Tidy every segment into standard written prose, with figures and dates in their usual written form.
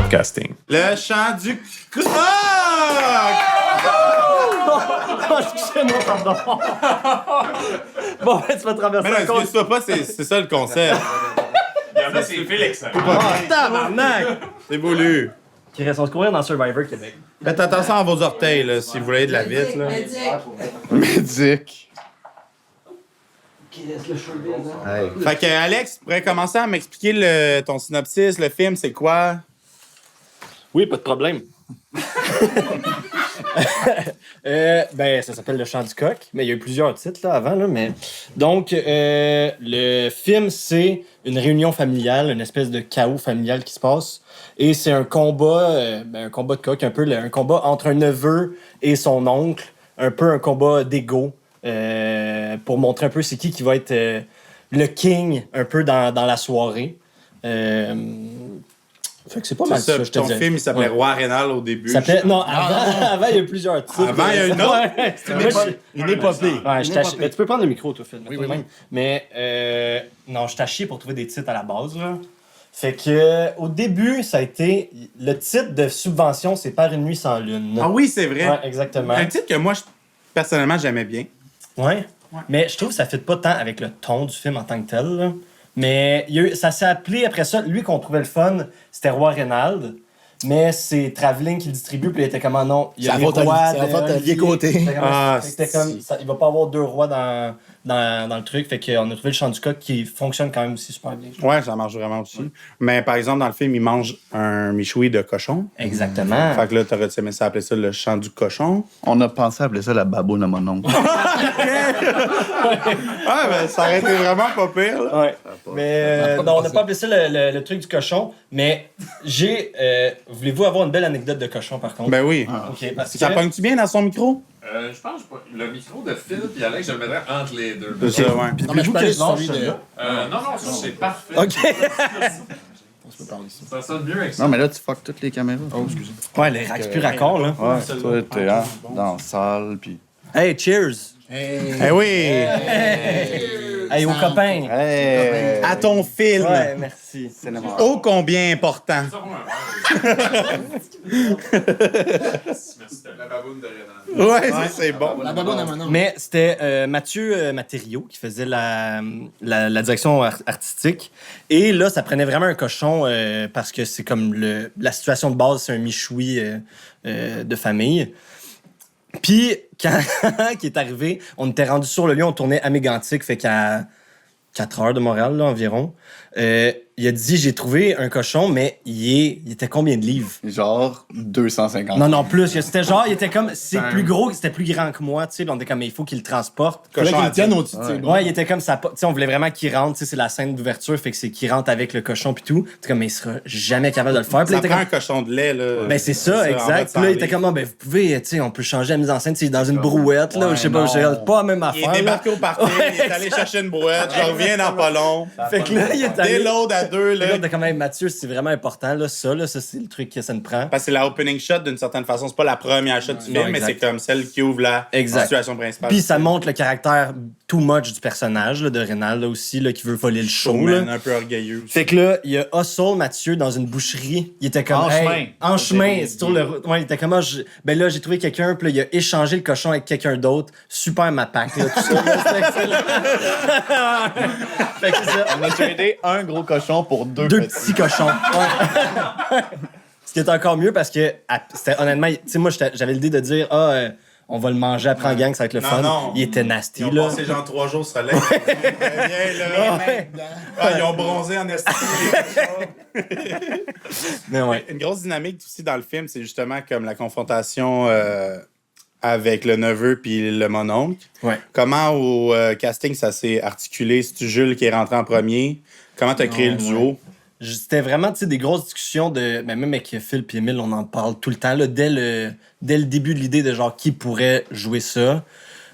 casting. Le chant du coq! Excusez-moi, pardon. Bon, tu vas traverser Mais non, le compte. excuse-toi pas, c'est ça le concept. Il y en a, c'est Félix. Tabarnak! C'est voulu. Qui reste, on se courir dans Survivor Québec. Faites attention à vos orteils, là, si vous voulez de la vitre, là. Médic. Fait que, Alex, tu pourrais commencer à m'expliquer ton synopsis, le film, c'est quoi? Oui, pas de problème. Ben, ça s'appelle Le Chant du Coq, mais il y a eu plusieurs titres là, avant. Là, mais... Donc, le film, c'est une réunion familiale, une espèce de chaos familial qui se passe. Et c'est un combat de coq, un peu un combat entre un neveu et son oncle, un peu un combat d'ego, pour montrer un peu c'est qui va être le king un peu dans la soirée. Fait que c'est pas mal ça, je te Ton dirais. film, il s'appelait Ouais. Roi Rénal au début. Non, avant, il y a eu plusieurs titres. Avant, il y a une autre? Ouais. Une épopée. Ouais, mais tu peux prendre le micro, toi, Phil. Oui. Même. Mais non, je t'ai chié pour trouver des titres à la base. Là. Fait que au début, ça a été... Le titre de Subvention, c'est Par une nuit sans lune. Ah oui, c'est vrai. Ouais, exactement. Un titre que moi, personnellement, j'aimais bien. Ouais. Mais je trouve que ça ne fit pas tant avec le ton du film en tant que tel. Là. Mais ça s'est appelé après ça. Lui qu'on trouvait le fun, c'était Roi Rénald. Mais c'est Travelling qui le distribue. Puis il était comme, ah non, il y a C'est les la faute à- rois. c'est la faute à Lié Côté. C'était comme, il va pas avoir deux rois dans le truc. Fait qu'on a trouvé le chant du coq qui fonctionne quand même aussi super bien. Ouais, ça marche vraiment aussi. Mais par exemple, dans le film, il mange un michoui de cochon. Exactement. Fait que là, t'aurais aimé ça appeler ça le chant du cochon. On a pensé appeler ça la baboune à mon oncle. Ah, ben, ça aurait été vraiment pas pire, là. Ouais. Mais non, on n'a pas appelé ça le truc du cochon. Mais voulez-vous avoir une belle anecdote de cochon par contre? Ben oui. Ok, parce que. Ça pogne-tu bien dans son micro? Je pense pas. Le micro de Phil et Alex, je le mettrais entre les deux. C'est ça, ouais. Non, mais je peux aller sur celui de... Non, ça c'est parfait. Ok. Ça sonne mieux avec ça. Non, mais là, tu fuck toutes les caméras. Oh, excusez. Ouais, les racks plus raccords, là. Ouais, toi, t'es dans la salle, puis... Hey, cheers! Eh oui! Hey, aux copains! Hey! À ton film! Ouais, merci. Cinéma. Ô combien important! La baboune de Renan. Ouais, ça, c'est bon. La baboune à mon oncle. Mais c'était Mathieu Matériau qui faisait la direction artistique. Et là, ça prenait vraiment un cochon parce que c'est comme la situation de base, c'est un michoui de famille. Puis, quand qui est arrivé, on était rendu sur le lieu, on tournait à Mégantic, fait qu'à 4 heures de Montréal, là, environ. Il a dit, j'ai trouvé un cochon, mais il était combien de livres? Genre 250. Non, plus. C'était genre, il était comme, c'est plus gros, c'était plus grand que moi, tu sais. On était comme, mais il faut qu'il le transporte. Fallait Cochon qu'il à le tienne au-dessus de ses bras. Ouais, il était comme ça. Tu sais, on voulait vraiment qu'il rentre. Tu sais, c'est la scène d'ouverture, fait que c'est qu'il rentre avec le cochon puis tout. C'est comme, mais il sera jamais capable de le faire. Puis là, Ça il était prend comme, un cochon de lait, là. ben c'est ça, en exact. Puis là, il était comme, ah, ben vous pouvez, tu sais, on peut changer la mise en scène. C'est dans une brouette, là, Ouais, je sais pas, pas la même Il est affaire. là. débarqué au party, il est allé chercher une brouette, je reviens dans pas long. Fait que là, il est allé. Déload à deux, Là, là. t'es quand même, Mathieu, c'est vraiment important, là, ça, c'est le truc que ça nous prend. Parce que c'est la opening shot d'une certaine façon. C'est pas la première shot du Non, film, mais c'est exact. comme celle qui ouvre la Exact. situation principale. Puis ça montre le caractère too much du personnage là, de Rénal là, aussi, là, qui veut voler le show. Là. Showman, un peu orgueilleux. Fait que là, il y a Hustle Mathieu dans une boucherie. Il était comme. En hey, chemin. En chemin. C'est sur le. Ouais, il était comme. Ben là, j'ai trouvé quelqu'un, puis là, il a échangé le cochon avec quelqu'un d'autre. Super ma pack, là, tout ça. Là, c'était excellent. Fait que c'est ça. On a tradé un gros cochon pour deux Petits cochons. Ouais. Ce qui est encore mieux parce que, c'était honnêtement, tu sais, moi, j'avais l'idée de dire, on va le manger après en gang, ça va être le fun. Non. Il était nasty, Ils ont là. passé genre 3 jours au soleil. Bien, là. Ouais. Ah, ils ont bronzé en estime. Mais ouais. Une grosse dynamique aussi dans le film, c'est justement comme la confrontation avec le neveu puis le mononcle. Ouais. Comment au casting ça s'est articulé? C'est-tu Jules qui est rentré en premier? Comment t'as créé le duo? C'était vraiment, tu sais, des grosses discussions de. Ben, même avec Phil et Emile, on en parle tout le temps, là, dès le début de l'idée de genre qui pourrait jouer ça.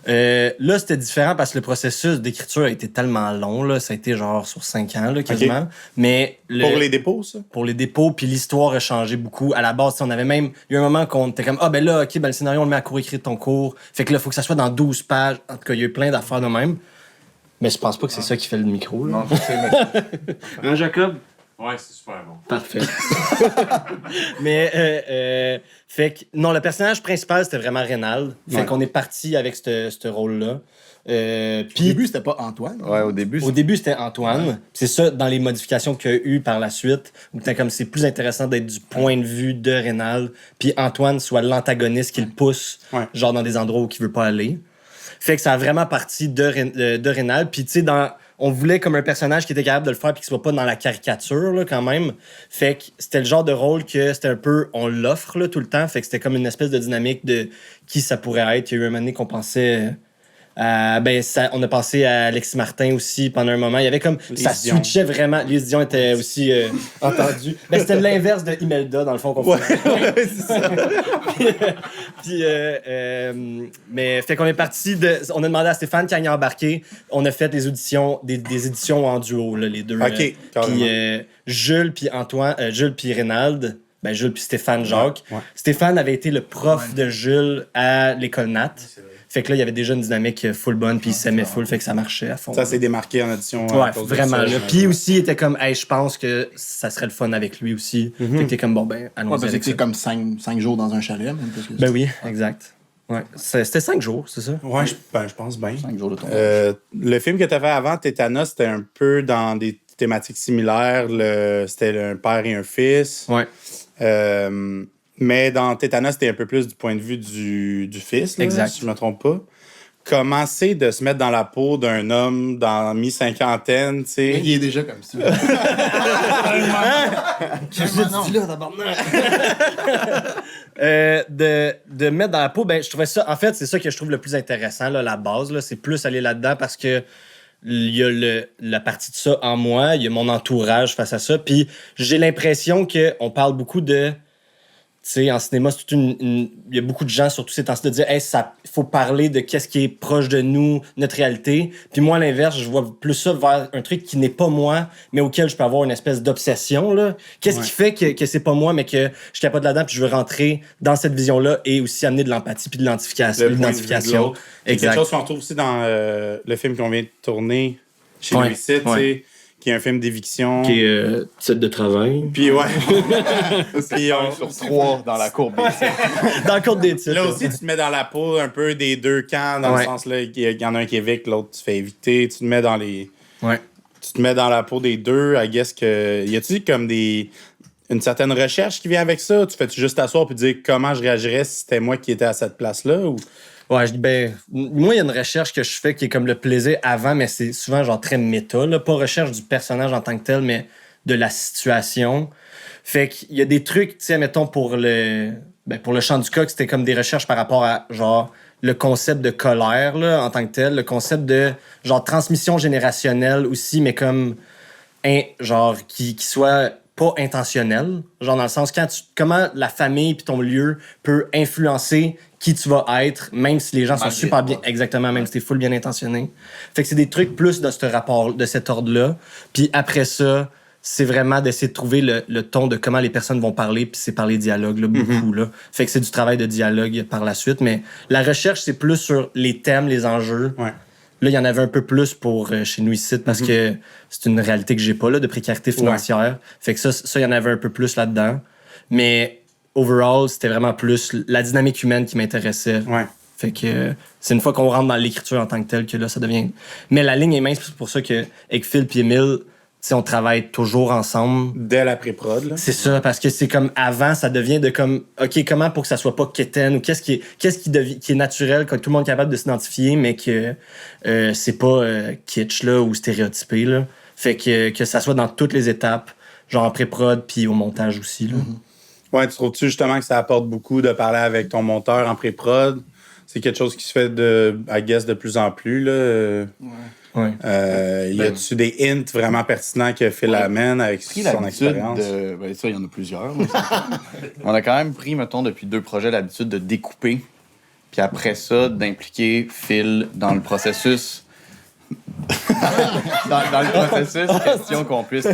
Là, c'était différent parce que le processus d'écriture a été tellement long, là. Ça a été genre sur 5 ans, là, quasiment. Ok. Mais Pour les dépôts, ça? pour les dépôts, puis l'histoire a changé beaucoup. À la base, on avait même... Il y a eu un moment qu'on était comme, ah ben là, OK, ben le scénario, on le met à court écrit de ton cours. Fait que là, il faut que ça soit dans 12 pages. En tout cas, il y a eu plein d'affaires de même. Mais je pense pas que c'est ça qui fait le micro, là. Non, c'est Hein, Jacob? Ouais, c'est super bon. Parfait. Mais, fait que, non, le personnage principal, c'était vraiment Reynald. Fait Ouais. qu'on est parti avec ce rôle-là. Au Puis, début, c'était pas Antoine. Ouais, au début, au début, c'était Antoine. Puis c'est ça, dans les modifications qu'il y a eu par la suite, où t'es comme c'est plus intéressant d'être du point de vue de Reynald, puis Antoine soit l'antagoniste qui le pousse, Ouais. genre dans des endroits où il veut pas aller. Fait que ça a vraiment parti de Reynald. Puis tu sais, on voulait comme un personnage qui était capable de le faire puis qui soit pas dans la caricature, là, quand même. Fait que c'était le genre de rôle que c'était un peu... On l'offre, là, tout le temps. Fait que c'était comme une espèce de dynamique de qui ça pourrait être. Il y a eu un moment donné qu'on pensait... on a pensé à Alexis Martin aussi pendant un moment. Il y avait comme... Ça Dion. switchait vraiment. Les Dion étaient aussi entendus. C'était l'inverse de Imelda, dans le fond, qu'on faisait. Mais fait qu'on est parti de... On a demandé à Stéphane quand il est embarqué. On a fait des auditions, des éditions en duo, là, les deux. OK, carrément. Puis Jules puis Antoine... Jules puis Reynald... Jules puis Stéphane Jacques. Ouais. Stéphane avait été le prof de Jules à l'école Nat. Fait que là, il y avait déjà une dynamique full bonne, puis il s'aimait full, fait que ça marchait à fond. Ça s'est démarqué en audition. Ouais, à cause de vraiment. ça, Là. j'imagine. Puis aussi, il était comme, hey, je pense que ça serait le fun avec lui aussi. Fait que t'es comme, bon, ben, Ouais, allons-y parce que avec ça. c'est comme 5 jours dans un chalet. Même plus que ça. Ben oui, exact. Ouais. C'était 5 jours, c'est ça? Ouais, je pense bien. 5 jours de tournage. Le film que tu as fait avant, Tétanos, c'était un peu dans des thématiques similaires. C'était un père et un fils. Ouais. Mais dans Tétanos, c'était un peu plus du point de vue du fils, là, Exact. si je me trompe pas. Comment c'est de se mettre dans la peau d'un homme dans mi-cinquantaine, tu sais? Il est déjà comme ça. De mettre dans la peau, ben, je trouvais ça. En fait, c'est ça que je trouve le plus intéressant, là, la base. Là, c'est plus aller là-dedans parce que il y a la partie de ça en moi, il y a mon entourage face à ça. Puis j'ai l'impression qu'on parle beaucoup de. Tu sais, en cinéma, c'est toute il y a beaucoup de gens, surtout ces temps-ci, de dire, hey, il faut parler de qu'est-ce qui est proche de nous, notre réalité. Puis moi, à l'inverse, je vois plus ça vers un truc qui n'est pas moi, mais auquel je peux avoir une espèce d'obsession, là. Qu'est-ce qui fait que c'est pas moi, mais que je suis capable là-dedans, puis je veux rentrer dans cette vision-là et aussi amener de l'empathie puis de l'identification. Le point de vue de l'autre. C'est quelque Exact. chose qu'on retrouve aussi dans le film qu'on vient de tourner chez Ouais, Louis Cyr, tu sais, qui est un film d'éviction. Qui est titre de travail. Puis ouais. Puis on sur 3 dans la courbe. Dans le code des titres. Là aussi, tu te mets dans la peau un peu des deux camps, dans le Ouais. sens là, il y en a un qui évict, l'autre tu fais éviter. Tu te mets dans les. Ouais. Tu te mets dans la peau des deux. I guess que. Y a-tu comme une certaine recherche qui vient avec ça? Tu fais-tu juste t'asseoir et dire comment je réagirais si c'était moi qui étais à cette place-là? Ou... Ouais, moi, il y a une recherche que je fais qui est comme le plaisir avant, mais c'est souvent genre très méta, là. Pas recherche du personnage en tant que tel, mais de la situation. Fait qu'il y a des trucs, tu sais, mettons, pour le chant du coq, c'était comme des recherches par rapport à, genre, le concept de colère, là, en tant que tel, le concept de, genre, transmission générationnelle aussi, mais comme, genre, qui soit pas intentionnel. Genre, dans le sens, comment la famille puis ton lieu peut influencer qui tu vas être, même si les gens sont super bien... Exactement, même si t'es full bien intentionné. Fait que c'est des trucs plus de ce rapport, de cet ordre-là. Puis après ça, c'est vraiment d'essayer de trouver le ton de comment les personnes vont parler, puis c'est par les dialogues, là, beaucoup, là. Fait que c'est du travail de dialogue par la suite, mais la recherche, c'est plus sur les thèmes, les enjeux. Ouais. Là, il y en avait un peu plus pour chez nous ici, parce que c'est une réalité que j'ai pas, là, de précarité financière. Fait que ça, il y en avait un peu plus là-dedans. Mais overall, c'était vraiment plus la dynamique humaine qui m'intéressait. Ouais. Fait que c'est une fois qu'on rentre dans l'écriture en tant que telle que là, ça devient... Mais la ligne est mince, c'est pour ça qu'avec Phil et Émile, on travaille toujours ensemble. Dès la pré-prod, là. C'est ça, parce que c'est comme avant, ça devient de comme, OK, comment pour que ça soit pas quétaine ou qu'est-ce qui est naturel, que tout le monde est capable de s'identifier, mais que c'est pas kitsch là, ou stéréotypé. Là. Fait que ça soit dans toutes les étapes, genre en pré-prod puis au montage aussi. Là. Ouais, tu trouves-tu justement que ça apporte beaucoup de parler avec ton monteur en pré-prod? C'est quelque chose qui se fait de plus en plus, là. Ouais. Y a-tu des hints vraiment pertinents que Phil amène avec Pris son l'habitude expérience? ça, il y en a plusieurs. Mais on a quand même pris, mettons, depuis 2 projets, l'habitude de découper. Puis après ça, d'impliquer Phil dans le processus. dans le processus, question qu'on puisse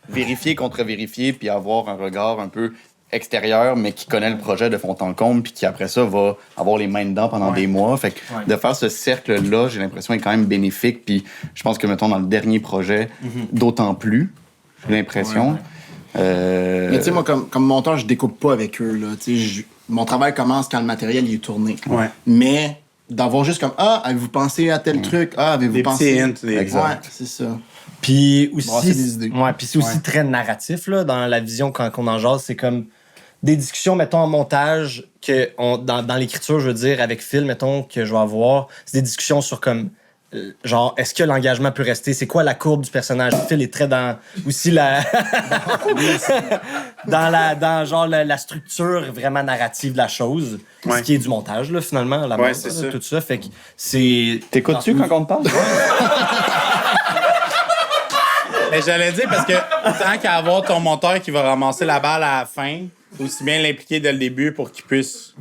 vérifier, contre-vérifier, puis avoir un regard un peu extérieur, mais qui connaît le projet de fond en comble, puis qui après ça va avoir les mains dedans pendant des mois. Fait que de faire ce cercle-là, j'ai l'impression, est quand même bénéfique. Puis je pense que, mettons, dans le dernier projet, d'autant plus, j'ai l'impression. Mais tu sais, moi, comme monteur, je découpe pas avec eux. Là. Mon travail commence quand le matériel il est tourné. Ouais. Mais d'avoir juste comme avez-vous pensé à tel truc? Avez-vous Des pensé? petits hints. Ouais, c'est ça. Puis Brasser des aussi, idées. ouais, puis c'est aussi très narratif là, dans la vision quand on en jase. C'est comme des discussions, mettons, en montage, dans l'écriture, je veux dire, avec Phil, mettons, que je vais avoir. C'est des discussions sur comme. Genre, est-ce que l'engagement peut rester? C'est quoi la courbe du personnage? Phil est très dans aussi la. dans genre la structure vraiment narrative de la chose. Ouais. Ce qui est du montage, là, finalement, la Ouais, base, c'est là, ça. tout ça. Fait que c'est. T'écoutes-tu quand on te parle? Mais j'allais dire, parce que tant qu'à avoir ton monteur qui va ramasser la balle à la fin, aussi bien l'impliquer dès le début pour qu'il puisse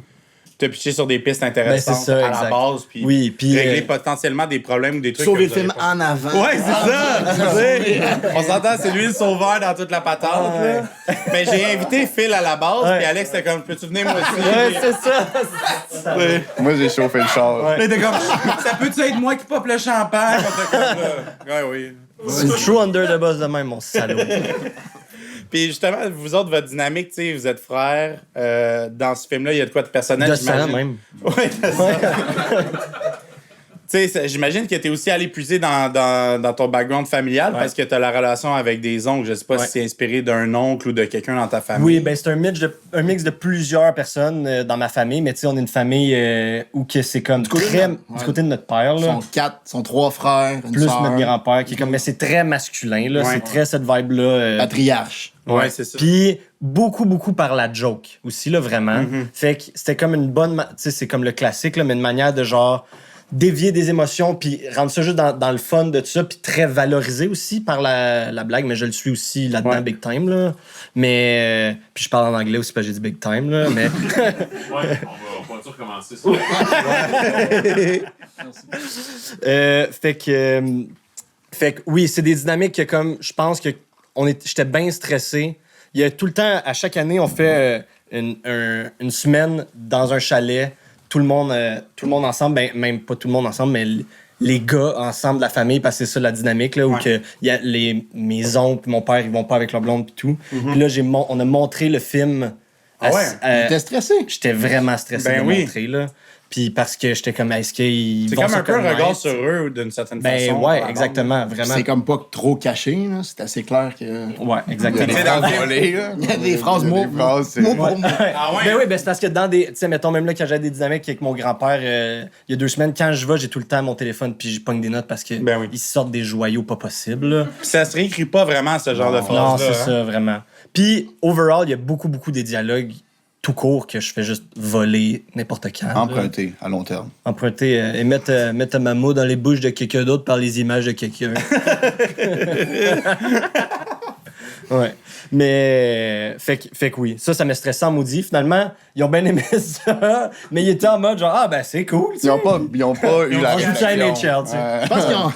te pitcher sur des pistes intéressantes Ben, c'est ça, à la exact. base, puis Oui, puis, régler potentiellement des problèmes ou des trucs. Sauver que le vous film avez pas. en avant. Ouais, c'est ça! tu sais. On s'entend, c'est lui le sauveur dans toute la patente. Là. Mais j'ai invité Phil à la base, Ouais. puis Alex était comme, peux-tu venir moi aussi? Ouais, c'est ça. Moi, j'ai chauffé le char. Là, il était comme, ça peut-tu être moi qui pop le champagne? On était comme, là, ouais, oui. C'est true under the bus de même, mon salaud. Puis justement, vous autres, votre dynamique, tu sais, vous êtes frères. Dans ce film-là, il y a de quoi de personnel? De sang, j'imagine? même. Ouais, c'est ça. Tu sais, j'imagine que tu es aussi allé puiser dans ton background familial parce que tu as la relation avec des oncles. Je sais pas Ouais. si c'est inspiré d'un oncle ou de quelqu'un dans ta famille. Oui, ben c'est un mix de plusieurs personnes dans ma famille, mais tu sais, on est une famille où que c'est comme côté très de notre- du côté de notre père, Ils là. sont 4, ils sont 3 frères, une Plus sœur. notre grand-père, qui est comme, mais c'est très masculin, là. Ouais. C'est très cette vibe-là. Patriarche. Ouais, c'est ça. Puis beaucoup par la joke aussi, là, vraiment. Fait que c'était comme une bonne. Tu sais, c'est comme le classique, là, mais une manière de genre dévier des émotions, puis rendre ça juste dans le fun de tout ça, puis très valorisé aussi par la blague, mais je le suis aussi là-dedans, Ouais. big time, là. Mais. Puis je parle en anglais aussi, parce que j'ai dit big time, là. Mais. Ouais, on va recommencer ça. Fait que oui, c'est des dynamiques que comme je pense que j'étais bien stressé. Il y a tout le temps, à chaque année, on fait une semaine dans un chalet, tout le monde ensemble, ben même pas tout le monde ensemble, mais les gars ensemble, la famille, parce que c'est ça la dynamique là, où Ouais. que il y a mes oncles, puis mon père, ils vont pas avec leur blonde puis tout. Puis là on a montré le film. Ah ouais? T'es stressé? J'étais vraiment stressé Ben de oui. montrer là. Puis parce que j'étais comme est-ce qu'ils C'est vont comme se un peu un regard connaître? sur eux d'une certaine Ben façon. ouais, par la exactement, vraiment. C'est comme pas trop caché, là. C'est assez clair que. Ouais, Il y a exactement. des Tu sais, dans le phrases film- volées, là. Il y a des phrases Il y a mots. des phrases, c'est- Mot pour mot. Ah ouais? Ben oui, ben c'est parce que dans des. Tu sais, mettons, même là, quand j'avais des dynamiques avec mon grand-père, il y a 2 semaines, quand je vais, j'ai tout le temps mon téléphone, puis je pogne des notes parce que Ben oui. ils sortent des joyaux pas possibles. là. Puis ça se réécrit pas vraiment, ce genre de phrase-là. Non, c'est hein. ça, vraiment. Puis, overall, il y a beaucoup des dialogues tout court que je fais juste voler n'importe quand. là. Emprunté à long terme. Emprunter et mettre ma mot dans les bouches de quelqu'un d'autre par les images de quelqu'un. Ouais. Mais, fait que oui, ça me stressait en maudit. Finalement, ils ont bien aimé ça, mais ils étaient en mode genre, ah ben c'est cool. tu sais. Ils ont pas eu la On joue ça à réflexion. NHL, tu sais. Ouais. Je pense qu'ils ont.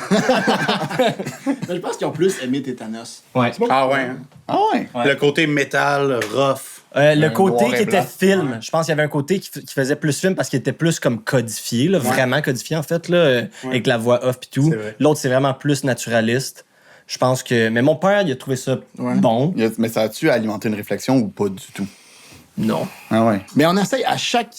Mais je pense qu'ils ont plus aimé Tétanos. Ouais. Ah ouais. Hein? Ah ouais? Ouais. Le côté métal, rough. Le Un côté noir et qui était blanc. film, je pense qu'il y avait un côté qui faisait plus film parce qu'il était plus comme codifié, là, vraiment codifié en fait, là, avec la voix off et tout. C'est vrai. L'autre, c'est vraiment plus naturaliste. Je pense que. Mais mon père, il a trouvé ça Ouais. bon. Mais ça a-tu alimenté une réflexion ou pas du tout? Non. Ah ouais. Mais on essaye, à chaque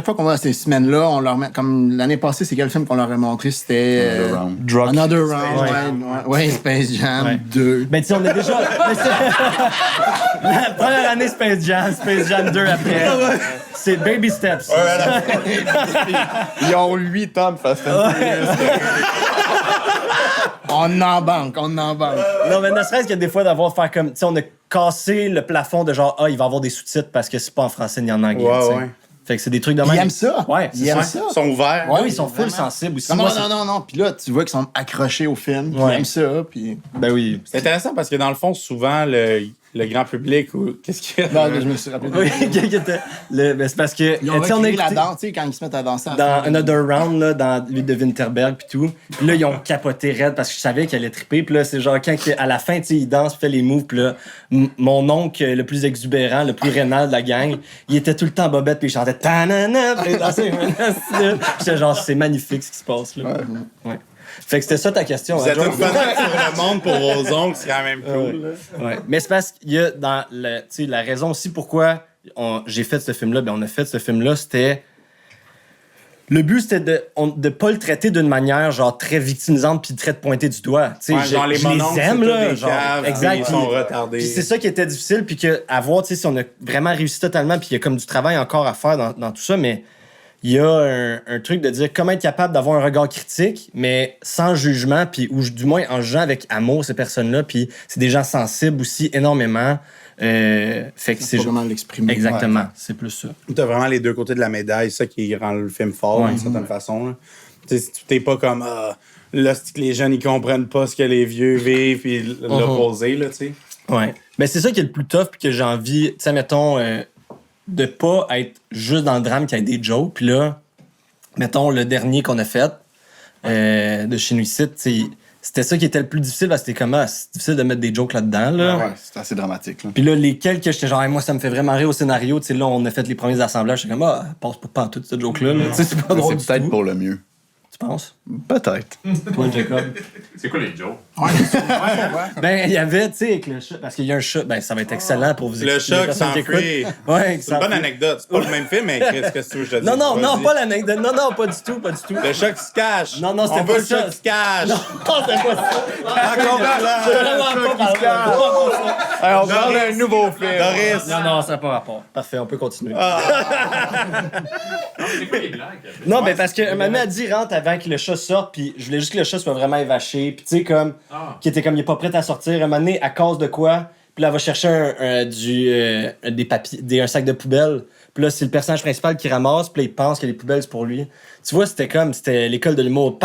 fois qu'on va dans ces semaines-là, on leur met. Comme l'année passée, c'est quel film qu'on leur a montré? C'était. Another Round. Drug. Another Round. Jam. Ouais, Space Jam Ouais. 2. Ben, tu sais, on est déjà. Mais c'est- La première année, Space Jam 2 après. C'est Baby Steps. Ils ont 8 ans de Fast and Furious. On en banque. Non, mais ne serait-ce que des fois d'avoir faire comme. Tu sais, on a cassé le plafond de genre, il va y avoir des sous-titres parce que c'est pas en français ni en anglais. Ouais, tu sais. ouais. Fait que c'est des trucs de Ils même. aiment ça. Ouais, Ils c'est aiment ça. ça. Ils sont ouverts. Ouais, ils sont full vraiment. sensibles aussi. Non, Moi, non. Puis là, tu vois qu'ils sont accrochés au film. Ils Ouais. aiment ça. Puis. Ben oui. C'est intéressant parce que dans le fond, souvent, le grand public, ou qu'est-ce qu'il y a? Non, je me suis rappelé. Oui, ben, c'est parce que. Ils ont tu sais, on a recréé la écouté danse, tu sais, quand ils se mettent à danser. à la dans fin. Another Round, là, dans lui de Winterberg pis tout. Puis là, ils ont capoté raide parce que je savais qu'elle allait triper. Puis là, c'est genre quand à la fin, tu sais, il danse, fait les moves. Puis là, mon oncle, le plus exubérant, le plus rénal de la gang, il était tout le temps en bobette puis il chantait ta-na-na. Puis il dansait. J'étais genre, c'est magnifique ce qui se passe là. Ouais. Fait que c'était ça ta question. Vous hein, êtes une Joe? fenêtre sur le monde pour vos ongles, c'est quand même cool. là. Ouais. Mais c'est parce qu'il y a dans le, tu sais, la raison aussi pourquoi j'ai fait ce film-là, on a fait ce film-là, c'était. Le but, c'était de pas le traiter d'une manière genre très victimisante puis très de pointer du doigt. Tu sais, Ouais, genre les mononcles, aime, c'est là. tous des Genre, caves, exact. ils sont Puis- retardés. Puis c'est ça qui était difficile, puis à voir, tu sais, si on a vraiment réussi totalement, puis il y a comme du travail encore à faire dans tout ça, mais il y a un truc de dire comment être capable d'avoir un regard critique, mais sans jugement, puis ou du moins en jugeant avec amour ces personnes-là, puis c'est des gens sensibles aussi énormément. Fait que c'est Pas vraiment l'exprimer. exactement, c'est plus ça. T'as vraiment les deux côtés de la médaille, ça qui rend le film fort Ouais. d'une certaine façon. Là. Tu sais, t'es pas comme là, c'est que les jeunes ils comprennent pas ce que les vieux vivent, puis l'opposé, là, tu sais. Ouais. Mais c'est ça qui est le plus tough, puis que j'ai envie, tu sais, mettons, de pas être juste dans le drame qui a des jokes. Puis là, mettons, le dernier qu'on a fait, de chez nous ici, tu sais, c'était ça qui était le plus difficile, parce que c'était comme, c'est difficile de mettre des jokes là-dedans, là. Ouais, c'est assez dramatique. Là. Puis là, lesquels que j'étais genre, hey, moi, ça me fait vraiment rire au scénario. Tu sais, là, on a fait les premiers assemblages. J'étais comme, passe pas en tout ce joke-là. Là. Tu sais, c'est pas drôle. C'est peut-être tout. pour le mieux. Tu penses? Peut-être. Toi, Jacob? C'est quoi les jokes? Ben, il y avait, tu sais, avec le chat, parce qu'il y a un chat, ben, ça va être excellent pour vous Le expliquer, chat les qui personnes qui s'enfuit. écoutent. Ouais, qui C'est une bonne s'enfuit. anecdote. C'est pas le même film, mais qu'est-ce que tu veux que je te dise? Non, Vas-y. pas l'anecdote. Non, pas du tout, pas du tout. Le chat qui se cache. Non, non, c'était On pas veut le ça. chat qui se cache. Non, c'était pas ça. Encore là. C'est vraiment pas ça. Alors, on parle d'un nouveau film. Doris. Non, ça n'a pas rapport. Parfait, on peut continuer. C'est quoi les blagues? Non, ben parce que un moment donné, elle dit rentre avant que le chat sorte, puis je voulais juste que le chat soit vraiment évaché, puis tu sais, comme, qui était comme, il est pas prêt à sortir. Un moment donné, à cause de quoi, puis là, elle va chercher des papiers, un sac de poubelle. Puis là, c'est le personnage principal qui ramasse, puis là, il pense que les poubelles, c'est pour lui. Tu vois, c'était l'école de l'humour.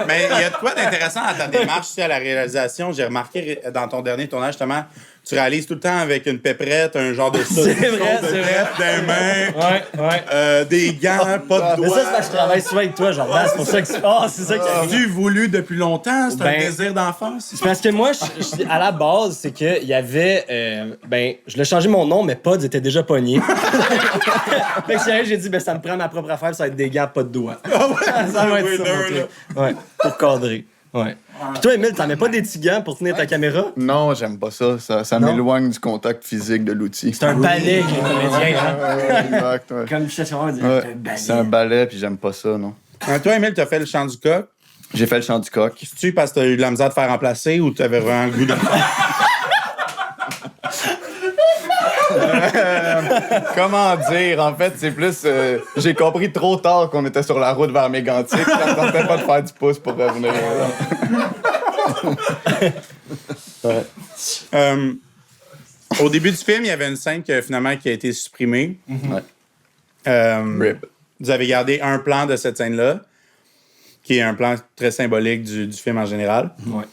Mais il y a de quoi d'intéressant dans ta démarche à la réalisation. J'ai remarqué dans ton dernier tournage, justement, tu réalises tout le temps avec une péprette, un genre de C'est vrai, c'est vrai. des mains, Ouais. des gants, pas de Mais doigts. ça, c'est parce que je travaille souvent avec toi, Jordan. C'est pour ça que c'est ça qui arrive. As-tu voulu depuis longtemps? C'est un Ben, désir d'enfance? C'est parce que moi, à la base, c'est qu'il y avait. Je l'ai changé mon nom, mais Pods était déjà pogné. Fait que j'ai dit, ça me prend ma propre affaire, ça va être des gants, pas de doigts. Ça va être ça, mon truc. Ouais, pour cadrer. Ouais. Puis toi, Emile, t'en mets pas des petits gants pour tenir ta caméra? Non, j'aime pas ça. Ça Non? m'éloigne du contact physique de l'outil. C'est un balai que les comédiens, hein? Exact, ouais. Comme je sais, on dit, Ouais, un balai. c'est un balai, puis j'aime pas ça, non. Toi, Emile, t'as fait le chant du coq. J'ai fait le chant du coq. C'est-tu parce que t'as eu de la misère de faire remplacer ou t'avais vraiment le goût de Comment dire? En fait, c'est plus... j'ai compris trop tard qu'on était sur la route vers Mégantic. Ça me tentait pas de faire du pouce pour revenir. Au début du film, il y avait une scène qui a été supprimée. Ouais. Rip. Vous avez gardé un plan de cette scène-là, qui est un plan très symbolique du film en général. Ouais.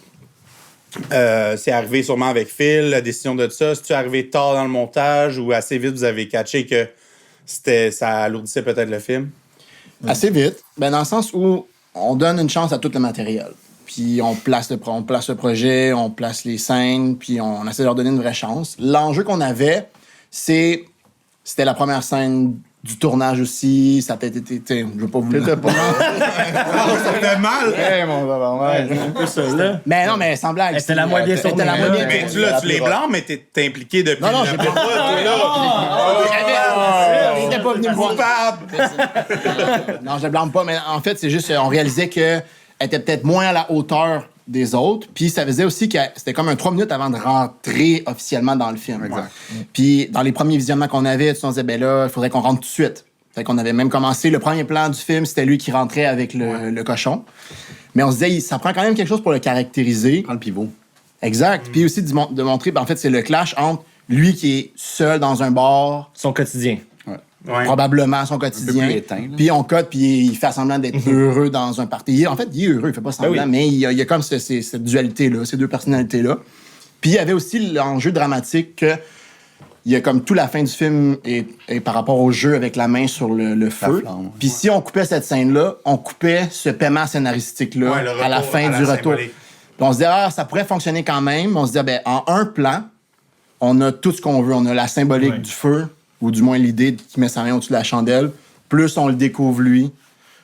C'est arrivé sûrement avec Phil, la décision de ça. C'est-tu arrivé tard dans le montage ou assez vite vous avez catché que ça alourdissait peut-être le film? Assez vite. Ben, dans le sens où on donne une chance à tout le matériel. Puis on place le projet, on place les scènes, puis on essaie de leur donner une vraie chance. L'enjeu qu'on avait, c'était la première scène du tournage aussi. Ça a peut-être été... Je veux pas vous... T'étais pas... Ça fait mal! Hey, mon tabarnak. C'est un peu ça, là. Mais non, mais sans blague. C'était la moins bien C'était tournée, la moins bien Mais tournée. tu l'as, tu les blancs, mais t'es impliqué depuis Non, j'ai le- Il était pas venu me voir. Coupable! Non, je ne blâme pas, mais en fait, c'est juste, on réalisait qu'elle était peut-être moins à la hauteur des autres. Puis ça faisait aussi que c'était comme 3 minutes avant de rentrer officiellement dans le film. Exact. Puis dans les premiers visionnements qu'on avait, on se disait, ben là, il faudrait qu'on rentre tout de suite. Fait qu'on avait même commencé, le premier plan du film, c'était lui qui rentrait avec le cochon. Mais on se disait, ça prend quand même quelque chose pour le caractériser. Prends le pivot. Exact. Puis aussi de montrer, ben, en fait, c'est le clash entre lui qui est seul dans un bar, Son quotidien. Ouais. probablement son quotidien. plus éteint, là. Puis on cote, puis il fait semblant d'être heureux dans un party. En fait, il est heureux, il fait pas semblant, oui. mais il y a comme cette dualité-là, ces deux personnalités-là. Puis il y avait aussi l'enjeu dramatique que il y a comme toute la fin du film et par rapport au jeu avec la main sur le feu. flamme, ouais. Puis si on coupait cette scène-là, on coupait ce paiement scénaristique-là Ouais, le à la retour, fin à la du retour. symbolique. Puis on se disait, ça pourrait fonctionner quand même. On se disait, ben, en un plan, on a tout ce qu'on veut. On a la symbolique Ouais. du feu, ou du moins l'idée qui met sa main au-dessus de la chandelle. Plus on le découvre lui.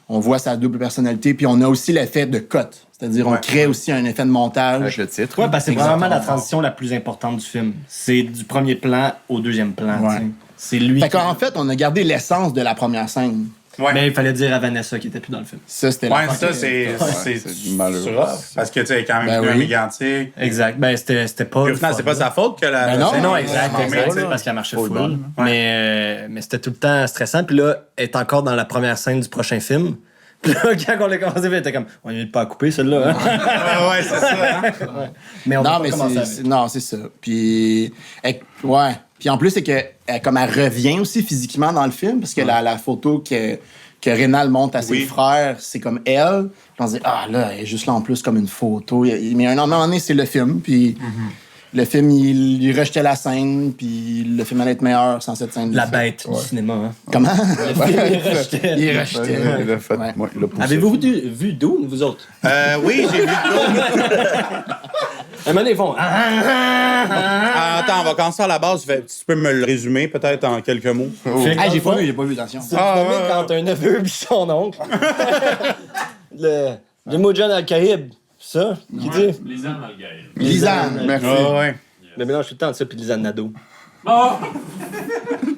on voit sa double personnalité, puis on a aussi l'effet de cote. C'est-à-dire, on crée aussi un effet de montage. Avec le titre. Ouais, parce que c'est vraiment la Exactement. transition la plus importante du film. C'est du premier plan au deuxième plan. Ouais. tu sais. C'est lui. Fait qu'en fait, on a gardé l'essence de la première scène. Ouais. Mais il fallait dire à Vanessa qui était plus dans le film. Ça, c'était Ouais, la ça, c'est c'est malheureux. c'est rough, parce que tu sais, quand même Ben plus oui. mégantique. Exact. Ben, c'était pas. Puis au final, c'est pas sa faute que la. Ben non. Mais non, exact, Mais, exact. tu sais, C'est parce qu'elle marchait full. bonne. Mais c'était tout le temps stressant. Puis là, elle est encore dans la première scène du prochain film. Puis là, quand on l'a commencé, elle était comme, on n'est pas à couper celle-là. Hein? Ouais, c'est ça. Hein? Mais on va Non, pas mais commencer avec. non, c'est ça. Puis, ouais. Puis en plus, c'est que comme elle revient aussi physiquement dans le film, parce que la photo que Rénal montre à ses Oui. frères, c'est comme elle. Puis on se dit, ah là, elle est juste là en plus comme une photo. Mais un moment donné, c'est le film. Puis le film, il rejetait la scène. Puis le film allait être meilleur sans cette scène. La bête du cinéma. Hein? Comment? Il rejetait. Il rejetait. Il a fait- Ouais. ouais, il a poussé. Avez-vous vu Dune, vous autres? Oui, j'ai vu Un moment donné, ils font. Attends, on va commencer à la base. Tu peux me le résumer peut-être en quelques mots? Ah, j'ai pas vu, attention. C'est quand un neveu puis son oncle. Le Mojan Al-Kaïb, ça, qui dit? Lisanne Algaï. Lisanne. Merci. Ouais. Le mélange tout le temps de ça puis Lisanne Nadeau. Oh!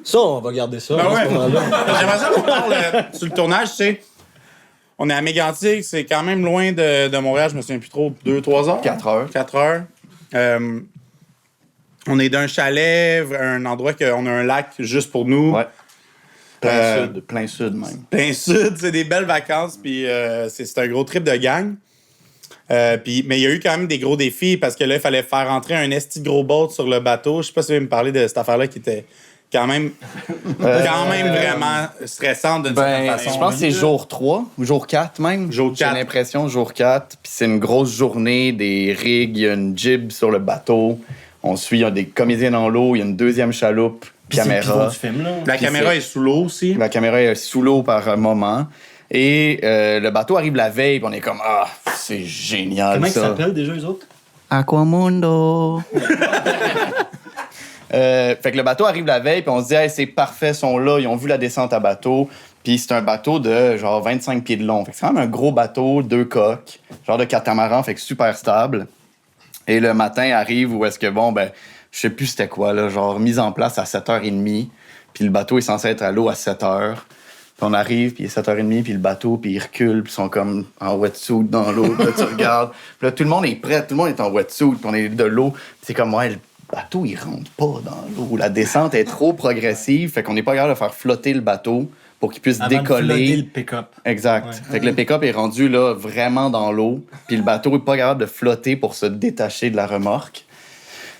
Ça, on va garder ça. Ben à ouais. ce moment-là. J'aimerais ça qu'on parle sur le tournage, tu sais. On est à Mégantic, c'est quand même loin de Montréal, je me souviens plus trop, 2-3 heures? 4 heures. 4 heures. On est d'un chalet, un endroit qu'on a un lac juste pour nous. Ouais. Plein sud même. Plein sud, c'est des belles vacances, puis c'est un gros trip de gang. Mais il y a eu quand même des gros défis parce que là, il fallait faire entrer un esti de gros boat sur le bateau. Je sais pas si vous voulez me parler de cette affaire-là qui était quand même vraiment stressante d'une certaine Ben, façon. je pense que c'est jour 3 ou jour 4 même. Jour J'ai 4. l'impression jour 4. Puis c'est une grosse journée, des rigs, il y a une jib sur le bateau. On suit, il y a des comédiens dans l'eau, il y a une deuxième chaloupe, Puis c'est le pivot caméra. du film, là. La Puis caméra c'est- est sous l'eau aussi. La caméra est sous l'eau par moment. Et le bateau arrive la veille, puis on est comme, ah, c'est génial Comment ils ça. s'appellent déjà, eux autres? Aquamundo. Fait que le bateau arrive la veille, puis on se dit, hey, c'est parfait, ils sont là, ils ont vu la descente à bateau. Puis c'est un bateau de genre 25 pieds de long. Fait que c'est quand même un gros bateau, 2 coques, genre de catamaran, fait que super stable. Et le matin arrive où est-ce que, bon, ben, je sais plus c'était quoi, là, genre mise en place à 7h30. Puis le bateau est censé être à l'eau à 7h. Puis on arrive, puis il est 7h30, puis le bateau, puis il recule, puis ils sont comme en wetsuit dans l'eau. Puis là, tu regardes. Puis là, tout le monde est prêt, tout le monde est en wetsuit, puis on est de l'eau. Puis c'est comme, ouais, le bateau, il rentre pas dans l'eau. La descente est trop progressive, fait qu'on n'est pas capable de faire flotter le bateau pour qu'il puisse Avant de flotter décoller. le pick-up. Exact. Ouais. Fait que le pick-up est rendu là vraiment dans l'eau, puis le bateau est pas capable de flotter pour se détacher de la remorque.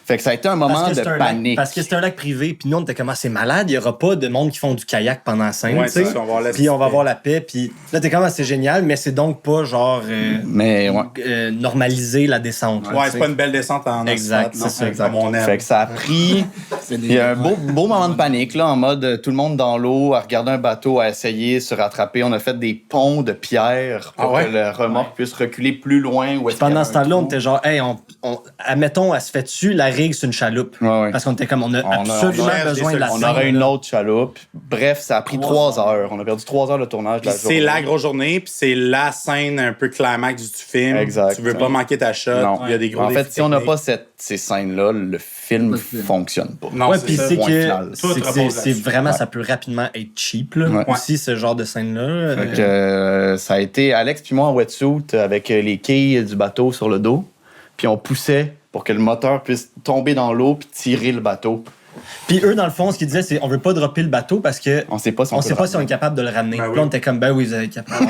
Fait que ça a été un moment de c'est un panique. lac, parce que c'est un lac privé, puis nous, on était comme, ah, c'est malade, il y aura pas de monde qui font du kayak pendant la scène, Ouais, tu sais. c'est ça, on va avoir la Puis on va paix. avoir la paix, puis là, t'es comme, ah, c'est génial, mais c'est donc pas genre Mais ouais. normaliser la descente. là, Ouais, tu c'est sais. pas une belle descente en Exact, asphalte, non, c'est ça, exact. Comme on aime. Fait que ça a pris. Il y a un beau moment de panique, là, en mode tout le monde dans l'eau, à regarder un bateau, à essayer de se rattraper. On a fait des ponts de pierre pour Ah ouais? que le remorque puisse reculer plus loin. Où est-ce qu'il y Pendant avait ce temps-là, un on trou. était genre, hey, admettons, elle se fait dessus, la rig, c'est une chaloupe. Ouais, ouais. Parce qu'on était comme, on a On a- absolument on a besoin de la des On scène, aurait une là. autre chaloupe. Bref, ça a pris 3 heures. On a perdu 3 heures de tournage de Puis la c'est journée. la grosse journée, puis c'est la scène un peu climax du film. Exact. Tu veux pas manquer ta shot. Non. Il y a des gros En fait, défis si on n'a techniques. pas ces scènes-là, le film fonctionne pas. Non, Ouais, c'est puis ça. c'est point que final. Tout c'est- repose c'est là-dessus. vraiment, Ouais. ça peut rapidement être cheap, là. Ouais. Aussi, ce genre de scène-là. Fait que, ça a été Alex puis moi en wetsuit avec les quilles du bateau sur le dos. Puis on poussait pour que le moteur puisse tomber dans l'eau puis tirer le bateau. Puis eux, dans le fond, ce qu'ils disaient, c'est on veut pas dropper le bateau parce que On sait pas si on on peut sait pas le si on est capable de le ramener. Ben Puis oui. là, on était comme, ben oui, vous êtes capable.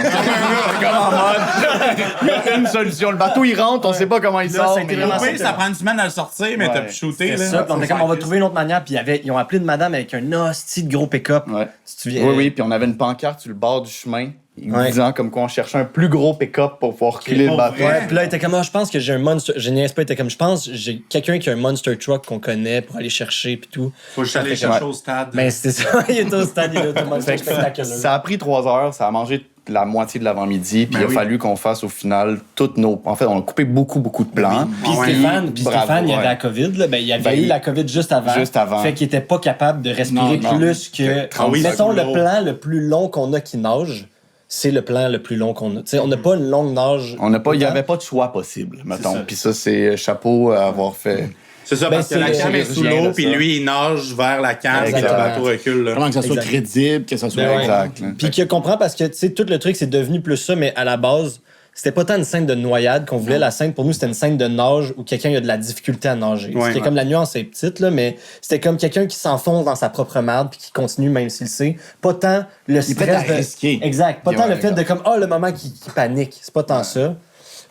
Il y a une solution. Le bateau, il rentre, on sait pas comment il Là, sort. ça a été mais- vraiment Oui, ça prend une semaine à le sortir, mais Ouais. t'as pu shooter. C'est là. ça, puis on était comme, on va trouver une autre manière. Puis ils ont appelé une madame avec un hostie de gros pick-up. Ouais. Si tu viens. Oui, oui, puis on avait une pancarte sur le bord du chemin Ouais. disant comme quoi on cherchait un plus gros pick-up pour pouvoir reculer le pour bateau. vrai. Ouais, puis là, il était comme, ah, je pense que j'ai un monster. Je niaise pas, il était comme, je pense, j'ai quelqu'un qui a un monster truck qu'on connaît pour aller chercher, puis tout. Faut que je aller chercher au stade. Mais c'était ça, il était au stade, il était au monster Fait que spectaculaire. ça a pris 3 heures, ça a mangé la moitié de l'avant-midi, puis Ben il a oui. fallu qu'on fasse au final toutes nos. En fait, on a coupé beaucoup de plans. Puis Ouais. Stéphane, il ouais. avait la COVID, là, ben, il avait Ben, eu la COVID juste avant. juste avant. Fait qu'il était pas capable de respirer Non, non. plus que. Ah oui, mettons c'est le lourd. plan le plus long qu'on a qui nage. c'est le plan le plus long qu'on a. Tu sais, on n'a pas une longue nage. Il n'y avait pas de choix possible, mettons. Puis ça, c'est chapeau à avoir fait. C'est ça, parce que la cam est sous l'eau, puis lui, il nage vers la cam, et que le bateau recule. Là. Vraiment que ça soit crédible, que ça soit... Exact. Puis qu'il comprend parce que, tu sais, tout le truc, c'est devenu plus ça, mais à la base, c'était pas tant une scène de noyade qu'on voulait. La scène, pour nous, c'était une scène de nage où quelqu'un a de la difficulté à nager. C'était comme la nuance est petite, là, mais c'était comme quelqu'un qui s'enfonce dans sa propre merde puis qui continue même s'il sait. Pas tant le stress de... risquer. Exact. Pas tant le fait de comme, le moment qui panique. C'est pas tant ça.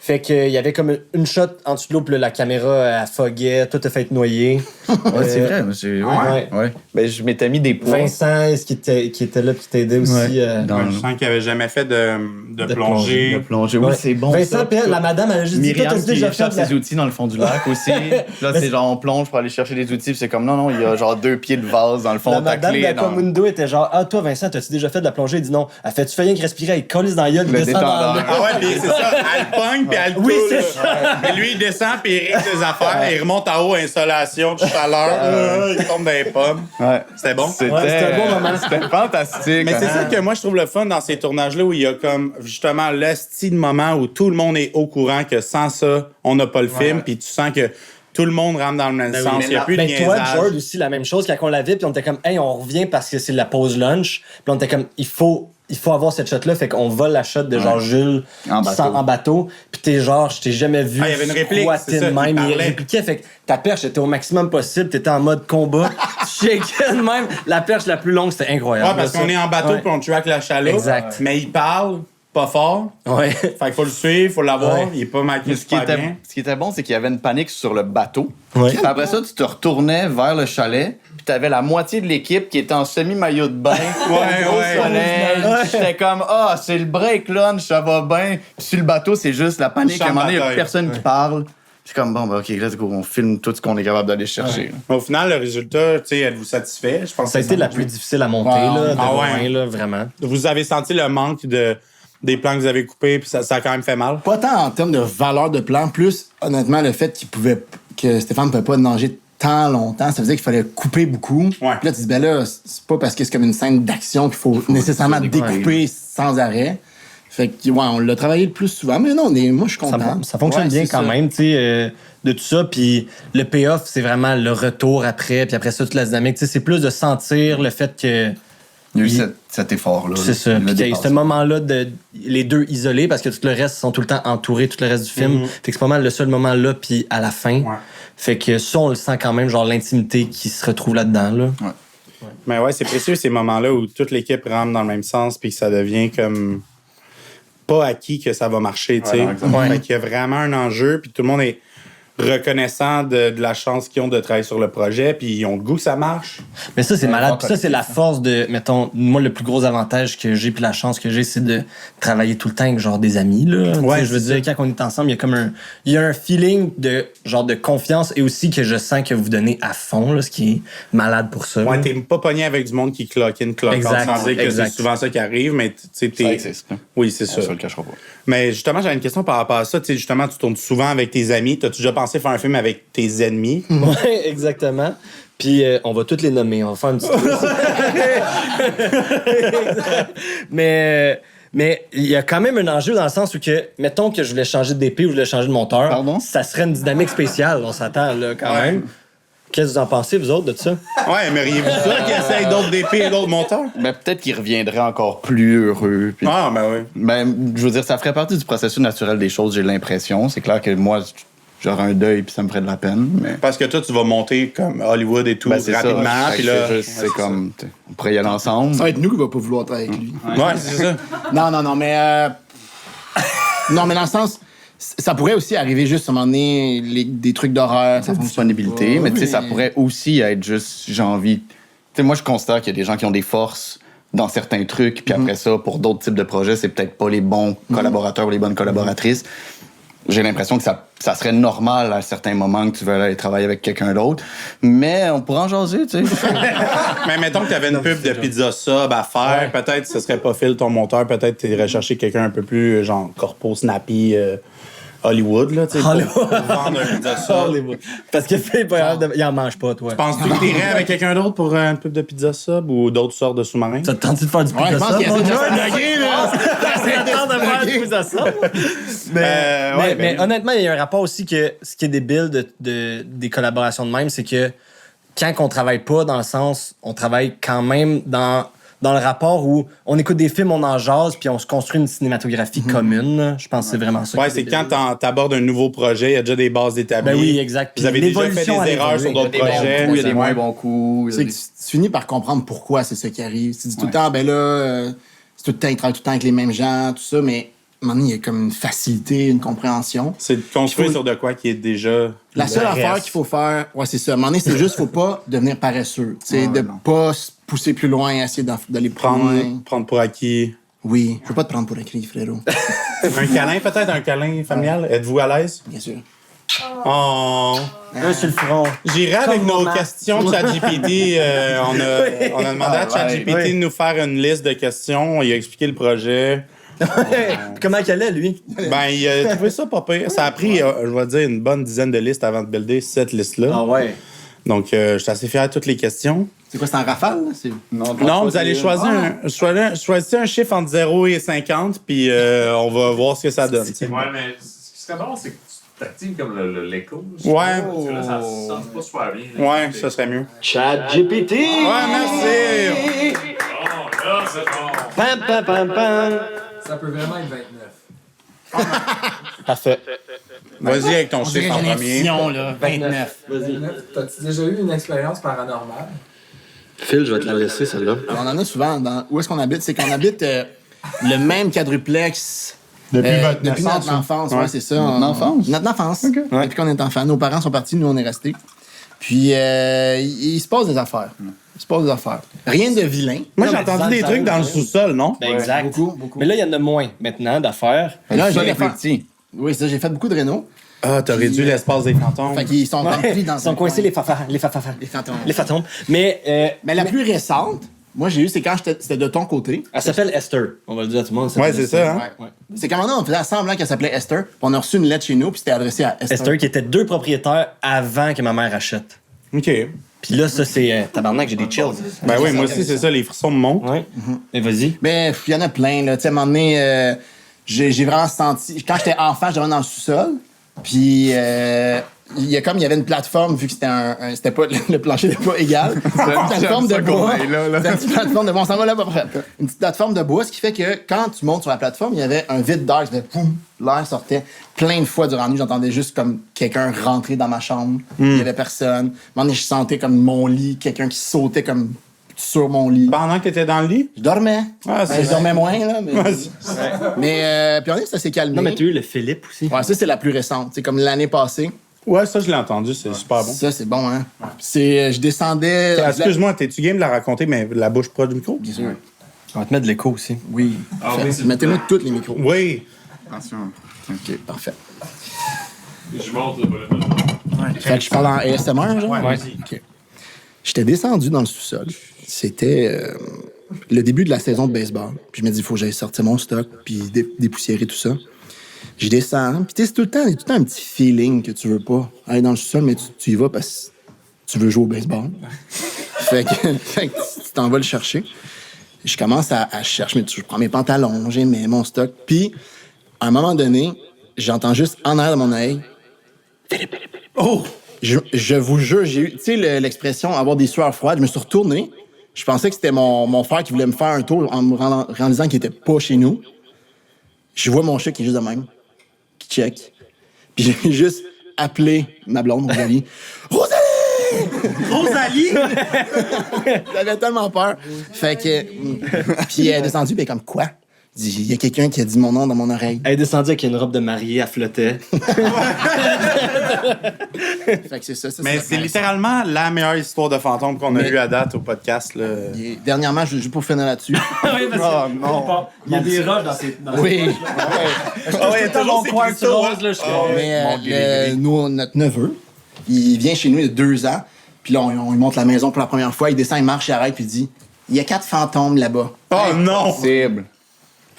Fait qu'il y avait comme une shot en dessous de l'eau, puis là, la caméra, elle foguait, tout a fait être noyé. C'est vrai, monsieur. Ouais. Ben, je m'étais mis des points. Vincent, qui était là, qui t'aidait aussi. Je sens qu'il avait jamais fait de plongée. De plongée, oui, c'est bon. Vincent, puis la madame, elle a juste dit, toi, Myriam t'as déjà qui cherche fait ses outils dans le fond du lac aussi. Là, c'est genre, on plonge pour aller chercher des outils, puis c'est comme, non, il y a genre 2 pieds de vase dans le fond, la ta madame clé. d'Aquamundo était genre, toi, Vincent, t'as-tu déjà fait de la plongée? Il dit non. Elle fait, tu fais rien que respirer, elle colle dans la gueule, il descend dans l'eau. Ah ouais, puis c'est ça, elle pogne, puis elle Oui, coule. c'est ça. Et lui, il descend, puis il règle ses affaires, il remonte en haut, insolation, de chaleur, il tombe dans les pommes. Ouais. C'était bon? C'était un bon moment. C'était fantastique. Mais c'est ça que moi, je trouve le fun dans ces tournages-là où il y a comme, justement, l'esti de moment où tout le monde est au courant que sans ça, on n'a pas le film, puis tu sens que tout le monde rentre dans le même sens. Il n'y a plus de toi, niaisage. George, aussi, la même chose, quand on l'avait, puis on était comme, on revient parce que c'est la pause lunch. Puis on était comme, il faut avoir cette shot-là, fait qu'on vole la shot de genre Jules en bateau. Puis t'es genre, je t'ai jamais vu. Il y avait une réplique, c'est ça, de même. il Il répliquait, fait que ta perche était au maximum possible, t'étais en mode combat. Tu shakeais de même. La perche la plus longue, c'était incroyable. Ouais, parce qu'on est en bateau, puis on track la chaloupe. Exact. Mais il parle pas fort. Ouais. Fait qu'il faut le suivre, faut l'avoir. Ouais. Il est pas maquillé Ce qui super bien. était bon, c'est qu'il y avait une panique sur le bateau. Ouais. Puis après ça, tu te retournais vers le chalet, puis t'avais la moitié de l'équipe qui était en semi-maillot de bain. Au soleil. J'étais comme, c'est le break lunch, ça va bien. Puis sur le bateau, c'est juste la panique. À un moment donné, il n'y a personne qui parle. C'est comme, OK, let's go, on filme tout ce qu'on est capable d'aller chercher. Là. Mais au final, le résultat, tu sais, êtes-vous satisfait? Je pense Ça a que été la plus difficile à monter, là, de loin, là, vraiment. Vous avez senti le manque des plans que vous avez coupés, puis ça a quand même fait mal? Pas tant en termes de valeur de plan, plus honnêtement le fait que Stéphane ne pouvait pas nager tant longtemps, ça faisait qu'il fallait couper beaucoup. Ouais. Puis là, tu dis, ben là, c'est pas parce que c'est comme une scène d'action qu'il faut nécessairement découper sans arrêt. Fait que, on l'a travaillé le plus souvent, mais non, moi, je suis content. Ça fonctionne bien quand même, tu sais, de tout ça. Puis le payoff, c'est vraiment le retour après, puis après ça, toute la dynamique. Tu sais, c'est plus de sentir le fait que... Il y a eu cet effort-là. C'est ça. Puis il y a eu ce moment-là de les deux isolés parce que tout le reste sont tout le temps entourés, tout le reste du film. Fait que c'est pas mal le seul moment là, puis à la fin. Ouais. Fait que ça, on le sent quand même, genre l'intimité qui se retrouve là-dedans. Là. Mais ouais, c'est précieux ces moments-là où toute l'équipe rentre dans le même sens, puis que ça devient comme pas acquis que ça va marcher, tu sais. Fait qu'il y a vraiment un enjeu, puis tout le monde est reconnaissant de la chance qu'ils ont de travailler sur le projet, puis ils ont le goût que ça marche. Mais ça, c'est malade. Puis ça, c'est la force de, mettons, moi, le plus gros avantage que j'ai, puis la chance que j'ai, c'est de travailler tout le temps avec, genre, des amis, là. Ouais, je veux dire, quand on est ensemble, il y a comme il y a un feeling de, genre, de confiance et aussi que je sens que vous donnez à fond, là, ce qui est malade pour ça. Ouais, t'es pas pogné avec du monde qui clock in, clock out, sans dire que c'est souvent ça qui arrive, mais tu sais, Ça existe. Oui, c'est ça. On se le cachera pas. Mais justement, j'avais une question par rapport à ça. Tu sais, justement, tu tournes souvent avec tes amis. T'as-tu déjà pensé faire un film avec tes ennemis? Ouais, exactement. Puis on va toutes les nommer. On va faire une petite Mais il y a quand même un enjeu dans le sens où que, mettons que je voulais changer de DP ou je voulais changer de monteur. Pardon? Ça serait une dynamique spéciale, on s'attend là quand même. Qu'est-ce que vous en pensez, vous autres, de ça? Ouais, aimeriez-vous ça qui essaye d'autres DP et d'autres monteurs? Mais peut-être qu'il reviendrait encore plus heureux. Puis... Ah, ben oui. Ben, je veux dire, ça ferait partie du processus naturel des choses, j'ai l'impression. C'est clair que moi, j'aurais un deuil puis ça me ferait de la peine. Mais... Parce que toi, tu vas monter comme Hollywood et tout c'est rapidement. Ça. Puis là, c'est comme, on pourrait y aller ensemble. Ça va être nous qui va pas vouloir travailler avec lui. Ouais, c'est ça. Non, mais... Non, mais dans le sens... Ça pourrait aussi arriver juste à un moment donné, des trucs d'horreur. Ça disponibilité, mais tu sais, ça pourrait aussi être juste, j'ai envie... Tu sais, moi, je considère qu'il y a des gens qui ont des forces dans certains trucs, puis après ça, pour d'autres types de projets, c'est peut-être pas les bons collaborateurs ou les bonnes collaboratrices. J'ai l'impression que ça serait normal à certains moments que tu veux aller travailler avec quelqu'un d'autre, mais on pourrait en jaser, tu sais. Mais mettons que tu avais une pub de pizza sub à faire, peut-être que ce serait pas Phil ton monteur, peut-être que tu irais chercher quelqu'un un peu plus, genre, corpo, snappy, Hollywood, là, tu sais, pour vendre un pizza sub. Parce que Philippe, il en mange pas, toi. Penses-tu que t'irais avec quelqu'un d'autre pour une pub de pizza sub ou d'autres sortes de sous-marins? Ça te tente de faire du Ouais, je pense qu'il y a ça? ça. C'est le temps de faire tout ça. Mais honnêtement, il y a un rapport aussi que ce qui est débile des collaborations de même, c'est que quand on travaille pas dans le sens, on travaille quand même dans le rapport où on écoute des films, on en jase, puis on se construit une cinématographie commune. Là. Je pense que c'est vraiment ça. Ouais, c'est quand t'abordes un nouveau projet, il y a déjà des bases établies. Ben oui, exact. Vous avez déjà fait des erreurs sur d'autres projets. Il y a des moins bons coups. C'est que tu finis par comprendre pourquoi c'est ça qui arrive. Tu dis tout le temps, ben là, c'est tout le temps, il travaille tout le temps avec les mêmes gens, tout ça, mais à un moment donné, il y a comme une facilité, une compréhension. C'est de construire sur de quoi qui est déjà... La seule affaire qu'il faut faire, c'est ça. À un moment donné, c'est juste, faut pas devenir paresseux. C'est de pas se pousser plus loin, essayer d'aller plus loin. Prendre pour acquis. Oui, je veux pas te prendre pour acquis, frérot. Un câlin, peut-être, un câlin familial. Êtes-vous à l'aise? Bien sûr. Oh. Un sur le front. J'irai avec nos questions ChatGPT. On a demandé à ChatGPT de nous faire une liste de questions. Il a expliqué le projet. Comment qu'elle est, lui? Ben, il a trouvé ça pas pire. Ça a pris, je vais dire, une bonne dizaine de listes avant de builder cette liste-là. Ah ouais. Donc, je suis assez fier de toutes les questions. C'est quoi, c'est en rafale? Là? Non, vous allez choisir choisissez un chiffre entre 0 et 50, puis on va voir ce que ça donne. Ouais, mais ce qui serait bon, c'est que tu t'actives comme l'écho. Ouais. Parce que là, ça se sent pas super bien. Ouais, ça serait mieux. ChatGPT! Ouais, merci! Bon, là, c'est bon. Pam, pam, pam, pam. Ça peut vraiment être 29. Parfait. Vas-y avec ton chiffre en premier. Là, 29. Vas-y. T'as-tu déjà eu une expérience paranormale? Phil, je vais te la laisser, celle-là. On en a souvent. Où est-ce qu'on habite? C'est qu'on habite le même quadruplex depuis notre enfance. Ouais, c'est ça. Notre enfance? Notre enfance. Depuis qu'on est enfant. Nos parents sont partis, nous, on est restés. Puis, il se passe des affaires. Il se passe des affaires. Rien de vilain. Moi, j'ai entendu des trucs dans le sous-sol, non? Ben, exact. Beaucoup. Mais là, il y en a moins maintenant d'affaires. Mais là, Ça, j'ai les plus fait... petits. Oui, c'est ça. J'ai fait beaucoup de réno. Ah, t'as réduit l'espace des fantômes. Fait qu'ils sont remplis dans Ils sont coincés, les fantômes. les fantômes. Mais Mais la plus récente, moi, j'ai eu, c'est quand c'était de ton côté. elle s'appelle Esther. On va le dire à tout le monde. Ouais, c'est ça, hein? Ouais. C'est comme on faisait semblant qu'elle s'appelait Esther. Puis on a reçu une lettre chez nous, puis c'était adressé à Esther. Esther qui était 2 propriétaires avant que ma mère achète. OK. Puis là, ça, c'est... tabarnak, j'ai des chills. Ben oui, moi aussi, c'est ça, les frissons me montent. Ouais. Mais vas-y. Mais il y en a plein, là. Tu sais, à un moment donné, j'ai vraiment senti... Quand j'étais enfant, j'étais dans le sous-sol. Puis, il y avait une plateforme, vu que c'était pas... Le plancher n'était pas égal. C'était une plateforme de bois. C'était une petite plateforme de bois. On s'en va là, une petite plateforme de bois, ce qui fait que quand tu montes sur la plateforme, il y avait un vide d'air. C'était poum, l'air sortait. Plein de fois durant la nuit, j'entendais juste comme quelqu'un rentrer dans ma chambre. Il y avait personne. À un moment donné, je sentais comme mon lit, quelqu'un qui sautait comme sur mon lit. Pendant que t'étais dans le lit? Je dormais. Ah, c'est Je dormais moins, là. Mais, Ouais, puis on est, ça s'est calmé. Non, mais tu as eu le Philippe aussi. Ouais, ça, c'est la plus récente. C'est comme l'année passée. ouais, ça, je l'ai entendu, c'est super bon. Ça, c'est bon, hein. Je descendais... Excuse-moi, t'es-tu game de la raconter, mais la bouche proche du micro? Bien sûr. On va te mettre de l'écho aussi. Oui. Ah oui, c'est Mettez-moi tous les micros. Oui. Attention. OK, parfait. Je monte le volume. Fait que je parle en ASMR, genre? Ouais. OK. J'étais descendu dans le sous-sol. C'était le début de la saison de baseball. Puis je me dis, il faut que j'aille sortir mon stock, puis dépoussiérer tout ça. Je descends, puis tu sais, c'est tout le temps un petit feeling que tu veux pas aller dans le sous-sol, mais tu y vas parce que tu veux jouer au baseball. fait que tu t'en vas le chercher. Je commence à chercher, je prends mes pantalons, j'ai mon stock, puis à un moment donné, j'entends juste en arrière de mon oreille, Philippe. Oh! Je vous jure, j'ai eu, tu sais, l'expression avoir des sueurs froides. Je me suis retourné. Je pensais que c'était mon frère qui voulait me faire un tour en me réalisant qu'il était pas chez nous. Je vois mon chat qui est juste de même, qui check. Puis j'ai juste appelé ma blonde, Rosalie. Rosalie! J'avais tellement peur. Fait que. Puis elle est descendue, puis elle est comme quoi? Il y a quelqu'un qui a dit mon nom dans mon oreille. Elle est descendue avec une robe de mariée, elle flottait. Fait que c'est ça. Mais c'est littéralement la meilleure histoire de fantôme qu'on a eue à date au podcast. Là. Dernièrement, juste pour finir là-dessus. Oh non! Il y a des roches dans ces... Oui. il y a toujours ces rose, là, je crois. Mais notre neveu, il vient chez nous il y a 2 ans. Puis là, on lui montre la maison pour la première fois. Il descend, il marche, il arrête, puis il dit il y a 4 fantômes là-bas. Oh non! Possible.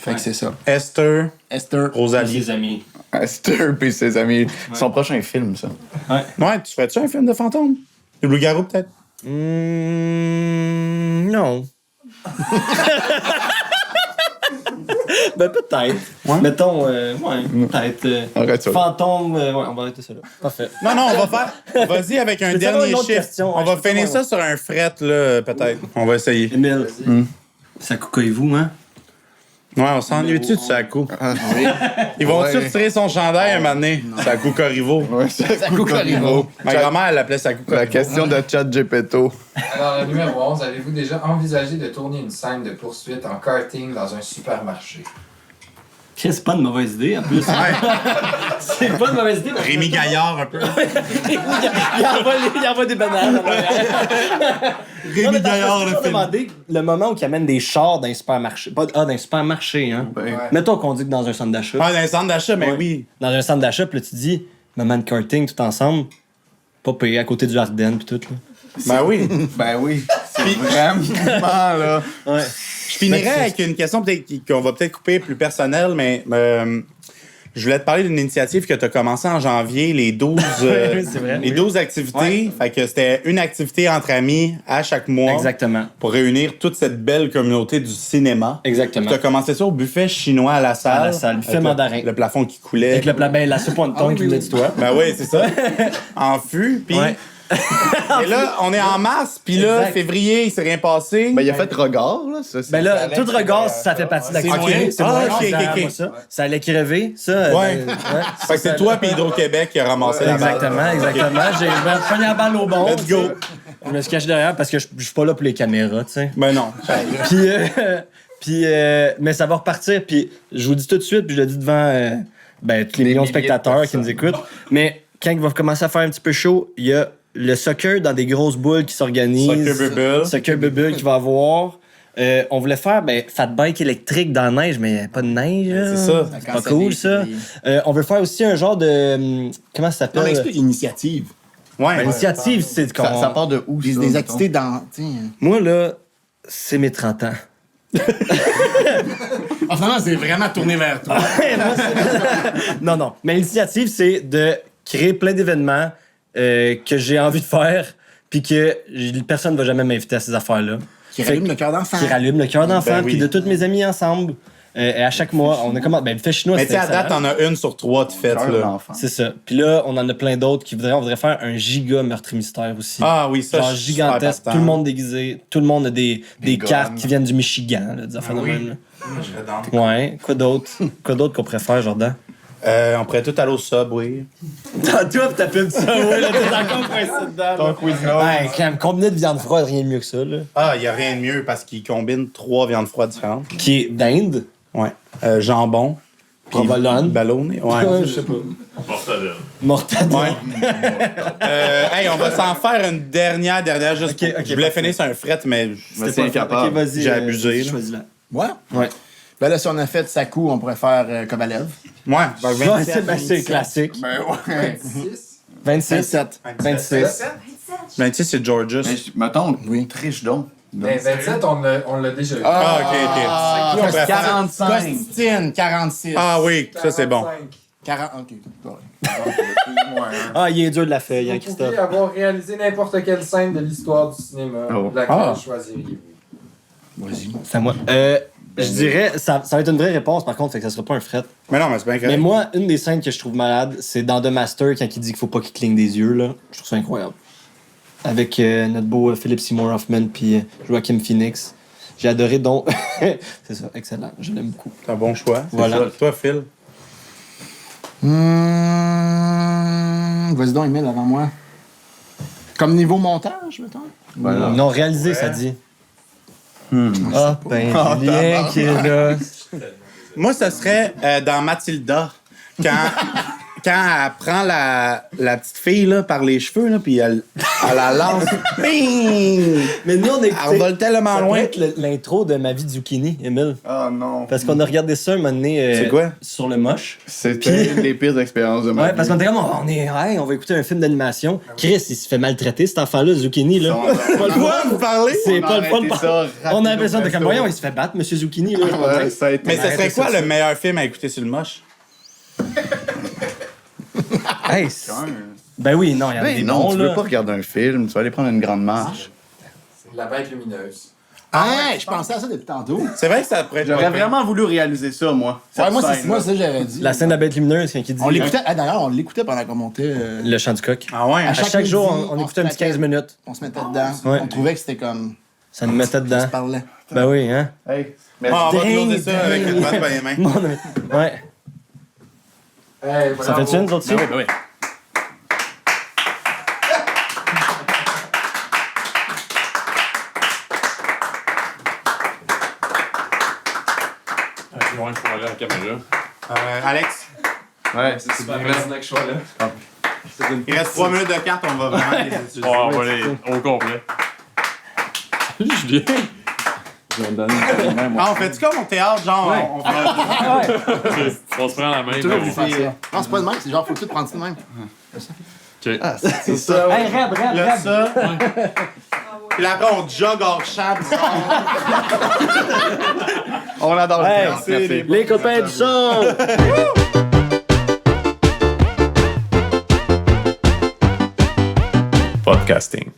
Fait que c'est ça. Esther, Rosalie. Ses amis. Esther et ses amis. Son prochain film, ça. Ouais, tu ferais-tu un film de fantôme? Le loup-garou, peut-être? Non. Ben peut-être. Ouais. Mettons, peut-être. Arrête ça. Fantôme, ouais, on va arrêter ça là. Parfait. Non, on va faire. Vas-y avec un Peux-tu avoir dernier une autre chiffre. question? On Ouais, va je peux finir savoir. ça sur un fret, là, peut-être. On va essayer. Emile, ça coucaille-vous, hein? Ouais, on s'ennuie-tu de Sakou? Oui. Ils vont-tu Ouais. retirer son chandail un moment donné? Sakou Corriveau. Ouais, ça coûte Ma grand-mère, elle l'appelait Sakou La Corriveau. question de Chat Gepetto. Alors, numéro 11, avez-vous déjà envisagé de tourner une scène de poursuite en karting dans un supermarché? C'est pas une mauvaise idée, en plus. C'est pas une mauvaise idée. parce que- Rémi Gaillard, un peu. il envoie des bananes. Non, mais t'as toujours demandé le moment où ils amènent des chars dans un supermarché. Pas dans un supermarché, hein. Ouais. Mettons qu'on dit que dans un centre d'achat. Ah, dans un centre d'achat, mais Ouais. oui. Dans un centre d'achat, puis là, tu dis, moment de karting tout ensemble. Pas payé à côté du Ardennes, puis tout, là. Ben oui. Ben oui, c'est vraiment là. Ouais. Je finirais avec une question peut-être qu'on va peut-être couper plus personnelle, mais je voulais te parler d'une initiative que tu as commencé en janvier, les 12, c'est vrai, les oui. 12 activités. Fait que c'était une activité entre amis à chaque mois Exactement. pour réunir toute cette belle communauté du cinéma. Exactement. Tu as commencé ça au buffet chinois à la salle. À la salle, buffet avec mandarin. Le plafond qui coulait. Avec la soupe en thon qui venait du toit. Ben oui, c'est ça. En fût. Puis Ouais. et là, on est en mars, puis là, Exact. février, il s'est rien passé. Ben il a fait regard là, ça. Ben là, tout regard, ça fait partie de C'est l'activité. moi. C'est Ah, moi. ok, C'est ok, moi, ok. ça. Ça allait crever, ça. Ouais. Fait que c'est toi puis Hydro-Québec qui a ramassé la balle. Exactement. J'ai pogné la balle au bon. Let's go. Je me suis caché derrière parce que je suis pas là pour les caméras, tu sais. Ben non. Puis, mais ça va repartir. Puis, je vous dis tout de suite, puis je le dis devant tous les Des millions de milliers de spectateurs qui personnes. nous écoutent. Mais quand il va commencer à faire un petit peu chaud, il y a le soccer dans des grosses boules qui s'organisent. Soccer Bubble. Soccer Bubble qui va avoir. On voulait faire fat bike électrique dans la neige, mais il n'y a pas de neige. là. C'est ça. C'est pas cool, ça. On veut faire aussi un genre de. Comment ça Non, s'appelle? mais explique initiative. Ouais. L'initiative, c'est qu'on. Ça part de où ça, Des mettons? activités dans. Tu sais, Moi, là, c'est mes 30 ans. Ah, finalement, c'est vraiment tourné vers toi. Non. Mais l'initiative, c'est de créer plein d'événements que j'ai envie de faire, puis que personne ne va jamais m'inviter à ces affaires-là. Qui rallume le cœur d'enfant. Qui rallume le cœur d'enfant, Ben oui. puis de tous mes amis ensemble. Et à chaque mois, on a comment. Ben, le fait chinois, Mais tu c'est sais, à date, t'en as une sur 3 de faites, Cœur là. d'enfant. C'est ça. Puis là, on en a plein d'autres on voudrait faire un giga meurtre mystère aussi. Ah oui, ça, Genre je suis gigantesque, super tout le monde déguisé, tout le monde a des cartes guns. qui viennent du Michigan, là, des affaires de oui. même, là. Je serais down. Ouais, quoi d'autre? Quoi d'autre qu'on préfère, Jordan? On pourrait tout aller au Subway. Toi, pis ta pub ça, ouais, là, t'es encore pressé dedans. Ton quiz Ouais, quand même, combiné de viande froide, rien de mieux que ça, là. Ah, il y a rien de mieux parce qu'ils combinent 3 viandes froides différentes. Qui est d'Inde. Ouais. Jambon. puis Provolone. Ballonné. Ouais. Ouais, je sais pas. Mortadelle. Ouais. Hey, on va s'en faire une dernière juste. Ok, ok, je voulais parfait. finir sur un fret, mais Mais c'est incapable. Ok, vas-y. J'ai abusé, là. Choisis-la. Ouais. Ouais. Ben là, si on a fait Sakou, on pourrait faire Kovalev. ouais. Ouais, c'est classique. Ben ouais. 6. 26. 27. 26. 26, c'est Georges. Mais mettons, Oui. triche donc. Mais 27, on l'a déjà eu. Ah, ok, ok. Ah, Qui on préfère? 45. Costine, 46. Ah oui, ça c'est bon. 45. 40. Ok. Ouais. Ah, il est dur de la feuille, Vous hein, pouvez Christophe. avoir réalisé n'importe quelle scène de l'histoire du cinéma. Oh. Laquelle Ah. choisiriez-vous? Vas-y. C'est à moi. Je dirais, ça va être une vraie réponse, par contre, fait que ça sera pas un fret. Mais non, mais c'est bien Mais correct. moi, une des scènes que je trouve malade, c'est dans The Master, quand il dit qu'il faut pas qu'il cligne des yeux, là. Je trouve ça incroyable. Avec notre beau Philip Seymour Hoffman puis Joaquin Phoenix. J'ai adoré, donc... c'est ça, excellent. Je l'aime beaucoup. C'est un bon choix. Voilà. Ça. Toi, Phil. Vas-y donc, Emile, avant moi. Comme niveau montage, mettons. Voilà. Non, réalisé, ça dit. Ah, ben, Julien qui est là. Moi, ce serait dans Mathilda. Quand elle prend la petite fille là, par les cheveux, là, puis elle la lance. Bing! Mais nous, on a Elle vole tellement ça loin. pourrait être l'intro de Ma vie de zucchini, Emile. Ah non. Parce qu'on a regardé ça un moment donné C'est quoi? sur le moche. C'était une des pires expériences de ma Ouais, vie. parce qu'on était comme, on va écouter un film d'animation. Chris, il se fait maltraiter, cet enfant-là, Zucchini, là. Quoi, vous parlez? C'est On a pas le fun. arrêté ça On a rapido appelé ça de comme, presto. voyons, il se fait battre, Monsieur Zucchini, là. Ouais, ça a été... Mais ce serait arrêtez quoi ça. le meilleur film à écouter sur le moche? Hey, ben oui, non, il y en a Ben des non, bons, tu là. veux pas regarder un film, tu vas aller prendre une grande marche. La bête lumineuse. Ah, je pensais à ça depuis tantôt. C'est vrai que ça pourrait être. J'aurais pas pire. vraiment voulu réaliser ça, moi. Ouais, Cette moi, c'est scène-là. ça que j'avais dit. La scène de la bête lumineuse, qui dit On l'écoutait. D'ailleurs, on l'écoutait pendant qu'on montait. le chant du coq. Ah ouais, À À chaque chaque jour, midi, on on écoutait un se petit 15 minutes. On se mettait dedans. Ouais. On trouvait que c'était comme. Ça nous mettait On se dedans. parlait. Ben oui, hein? Hey, mais Ah, on va Ding, closer ça avec une bonne poignée de main. Mon ami. Ouais. Hey, Ça bravo. fait-tu une, autres aussi? ben oui. Ouais, faut aller à la caméra. Alex, Ouais, c'est super pertinent que je sois là. il reste 3 minutes de carte, on va vraiment les utiliser. Ouais, on va aller au complet. Salut Julien! Je me donne. Ah, on fait-du comme au théâtre, genre, on fait On se prend la main. Toujours puis plus facile. Non, c'est pas de même, c'est genre, faut tout prendre ça de même. Ok. c'est ça. Hey, raide, raide, Là, raide. ça. Puis là, après, on jog hors champ. On adore le Hey, théâtre, c'est merci. Les copains du son! Podcasting.